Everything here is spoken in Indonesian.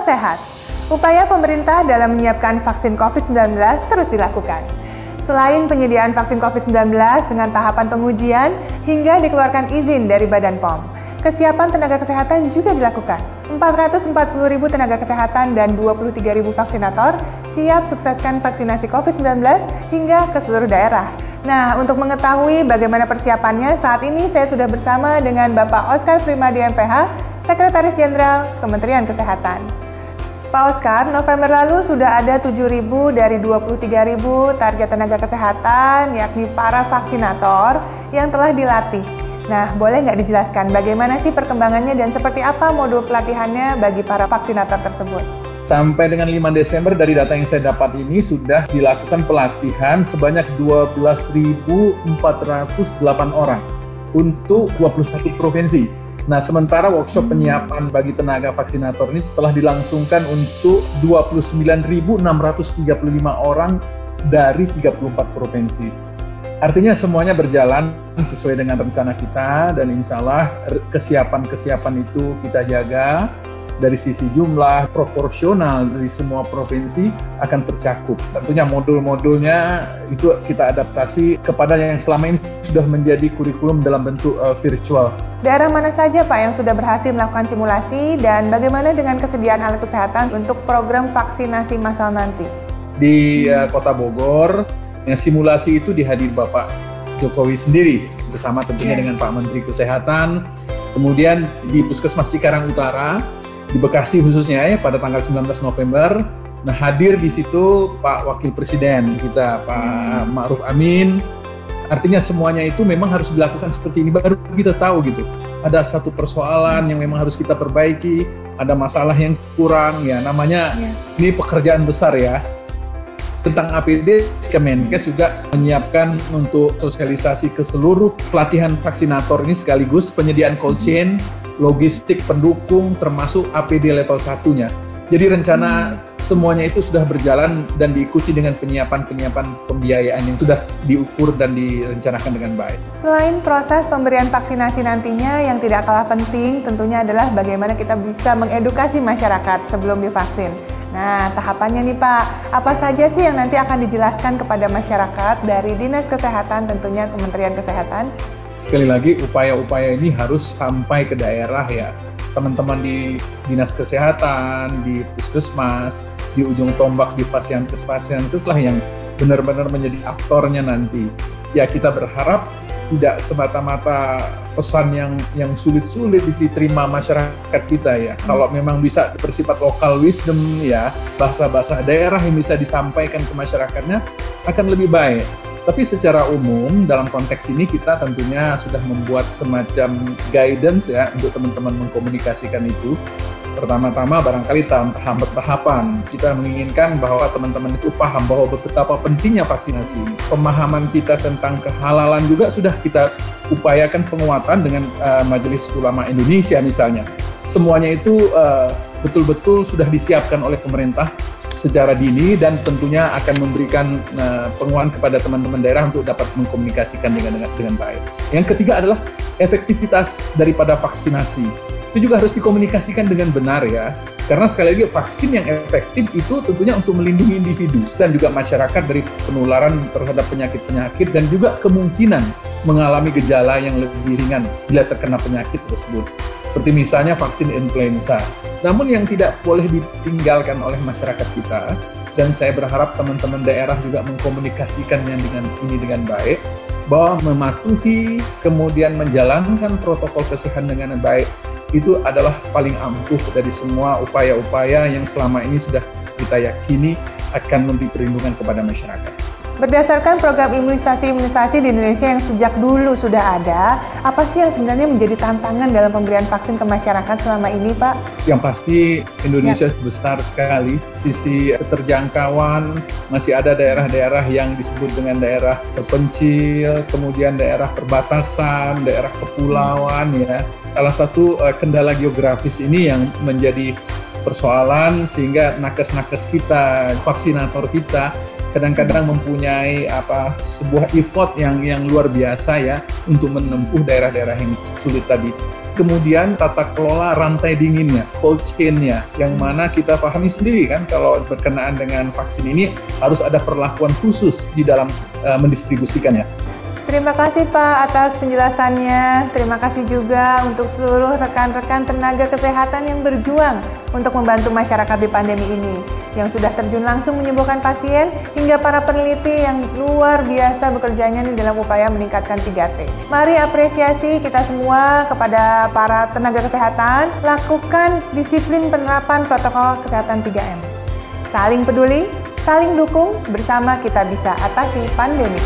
Salam sehat. Upaya pemerintah dalam menyiapkan vaksin COVID-19 terus dilakukan. Selain penyediaan vaksin COVID-19 dengan tahapan pengujian hingga dikeluarkan izin dari Badan POM, kesiapan tenaga kesehatan juga dilakukan. 440.000 tenaga kesehatan dan 23.000 vaksinator siap sukseskan vaksinasi COVID-19 hingga ke seluruh daerah. Nah, untuk mengetahui bagaimana persiapannya, saat ini saya sudah bersama dengan Bapak Oscar Primadi MPH, Sekretaris Jenderal Kementerian Kesehatan. Pak Oscar, November lalu sudah ada 7.000 dari 23.000 target tenaga kesehatan, yakni para vaksinator yang telah dilatih. Nah, boleh nggak dijelaskan bagaimana sih perkembangannya dan seperti apa modul pelatihannya bagi para vaksinator tersebut? Sampai dengan 5 Desember dari data yang saya dapat ini sudah dilakukan pelatihan sebanyak 12.408 orang untuk 21 provinsi. Nah, sementara workshop penyiapan bagi tenaga vaksinator ini telah dilangsungkan untuk 29.635 orang dari 34 provinsi. Artinya semuanya berjalan sesuai dengan rencana kita dan insya Allah kesiapan itu kita jaga. Dari sisi jumlah proporsional dari semua provinsi akan tercakup. Tentunya modul-modulnya itu kita adaptasi kepada yang selama ini sudah menjadi kurikulum dalam bentuk virtual. Daerah mana saja Pak yang sudah berhasil melakukan simulasi dan bagaimana dengan kesediaan alat kesehatan untuk program vaksinasi massal nanti? Di Kota Bogor, yang simulasi itu dihadiri Bapak Jokowi sendiri bersama tentunya dengan Pak Menteri Kesehatan. Kemudian di Puskesmas Cikarang Utara, di Bekasi khususnya ya pada tanggal 19 November. Nah, hadir di situ Pak Wakil Presiden kita, Pak Ma'ruf Amin. Artinya semuanya itu memang harus dilakukan seperti ini, baru kita tahu gitu. Ada satu persoalan yang memang harus kita perbaiki, ada masalah yang kurang, ya namanya ini pekerjaan besar ya. Tentang APD, Kemenkes juga menyiapkan untuk sosialisasi ke seluruh pelatihan vaksinator ini sekaligus penyediaan cold chain, logistik pendukung termasuk APD level 1-nya. Jadi rencana semuanya itu sudah berjalan dan diikuti dengan penyiapan pembiayaan yang sudah diukur dan direncanakan dengan baik. Selain proses pemberian vaksinasi nantinya, yang tidak kalah penting tentunya adalah bagaimana kita bisa mengedukasi masyarakat sebelum divaksin. Nah, tahapannya nih Pak, apa saja sih yang nanti akan dijelaskan kepada masyarakat dari Dinas Kesehatan, tentunya Kementerian Kesehatan? Sekali lagi, upaya-upaya ini harus sampai ke daerah ya. Teman-teman di Dinas Kesehatan, di Puskesmas, di ujung tombak di Fasiankes lah yang benar-benar menjadi aktornya nanti. Ya, kita berharap tidak semata-mata pesan yang sulit-sulit diterima masyarakat kita ya. Kalau memang bisa bersifat local wisdom ya, bahasa-bahasa daerah yang bisa disampaikan ke masyarakatnya akan lebih baik. Tapi secara umum dalam konteks ini kita tentunya sudah membuat semacam guidance ya untuk teman-teman mengkomunikasikan itu. Pertama-tama barangkali tahapan kita menginginkan bahwa teman-teman itu paham bahwa betapa pentingnya vaksinasi. Pemahaman kita tentang kehalalan juga sudah kita upayakan penguatan dengan Majelis Ulama Indonesia misalnya. Semuanya itu betul-betul sudah disiapkan oleh pemerintah secara dini dan tentunya akan memberikan penguatan kepada teman-teman daerah untuk dapat mengkomunikasikan dengan baik. Yang ketiga adalah efektivitas daripada vaksinasi. Itu juga harus dikomunikasikan dengan benar ya. Karena sekali lagi vaksin yang efektif itu tentunya untuk melindungi individu dan juga masyarakat dari penularan terhadap penyakit-penyakit dan juga kemungkinan mengalami gejala yang lebih ringan bila terkena penyakit tersebut. Seperti misalnya vaksin influenza. Namun yang tidak boleh ditinggalkan oleh masyarakat kita, dan saya berharap teman-teman daerah juga mengkomunikasikannya dengan baik, bahwa mematuhi kemudian menjalankan protokol kesehatan dengan baik itu adalah paling ampuh dari semua upaya-upaya yang selama ini sudah kita yakini akan memberi perlindungan kepada masyarakat. Berdasarkan program imunisasi di Indonesia yang sejak dulu sudah ada, apa sih yang sebenarnya menjadi tantangan dalam pemberian vaksin ke masyarakat selama ini, Pak? Yang pasti Indonesia besar sekali, sisi keterjangkauan, masih ada daerah-daerah yang disebut dengan daerah terpencil, kemudian daerah perbatasan, daerah kepulauan ya. Salah satu kendala geografis ini yang menjadi persoalan sehingga nakes-nakes kita, vaksinator kita kadang-kadang mempunyai sebuah effort yang luar biasa ya untuk menempuh daerah-daerah yang sulit tadi. kemudian tata kelola rantai dinginnya, cold chain-nya, yang mana kita pahami sendiri kan kalau berkenaan dengan vaksin ini harus ada perlakuan khusus di dalam mendistribusikannya. Terima kasih Pak atas penjelasannya. Terima kasih juga untuk seluruh rekan-rekan tenaga kesehatan yang berjuang untuk membantu masyarakat di pandemi ini, yang sudah terjun langsung menyembuhkan pasien, hingga para peneliti yang luar biasa bekerjanya dalam upaya meningkatkan 3T. Mari apresiasi kita semua kepada para tenaga kesehatan, lakukan disiplin penerapan protokol kesehatan 3M. Saling peduli, saling dukung, bersama kita bisa atasi pandemi.